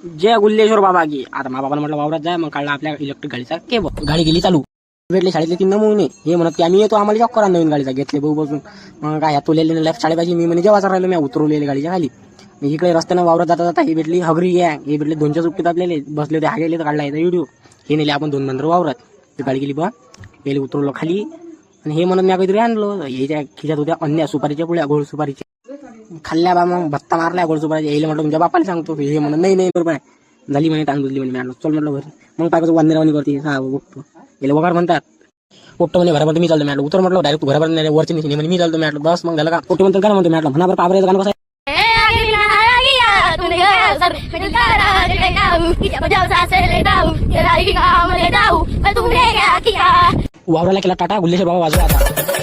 जय गुल्लेश्वर बाबा की. आता मा बाबाला म्हटलं वावरात जाय, मग काढला आपल्या इलेक्ट्रिक गाडीचा केबल. गाडी गेली चालू. भेटले शाळेतले 3 नमुने. हे म्हणत की आम्ही येतो, आम्हाला जॉब करा नवीन गाडीचा. घेतले भाऊ बसून. मग काय तुलेले लेफ्ट शाळेपाशी मी म्हणे जेव्हा राहिलो, मी उतरवलेले गाडीच्या खाली. मी इकडे रस्त्यानं वावरात जाता जाता ही भेटली हगरी गॅंग. हे भेटले 2च्या सुट्टीत आपल्याला बसले होते, हागेले तर काढला येतं व्हिडिओ. हे नेले आपण 2 नंतर वावरात. ती गाडी गेली बा, पहिले उतरवलं खाली. आणि हे म्हणत मी काहीतरी आणलं. याच्या खिशात होत्या अन्य सुपारीच्या पुळ्या, गोड सुपारीच्या. खाल्ल्या बा, मग भत्ता मारल्या गोड सुपारीच्या. यायला म्हटलं तुमच्या बापाला सांगतो. हे म्हणत नाही नाही बरोबर आहे. झाली म्हणे ताण बुजली म्हणे. मी आणलं चल म्हटलं घरी. मग काय कसं वांदेरावानी करते बघतो. याला वगार म्हणतात. पोट्ट म्हणे घरापर्यंत मी चालतो. मॅटलं उतर म्हटलं डायरेक्ट घरापर्यंत वरची नाही म्हणे मी चालतो. मॅटलं बस मग झालं का. पोट्ट म्हणतात काय म्हणतो. मॅटलं म्हणा बरं पाबऱ्याचं गाणं कसं वावराला केला टाटा. गुल्लेश्वर बाबा वाजवा आता.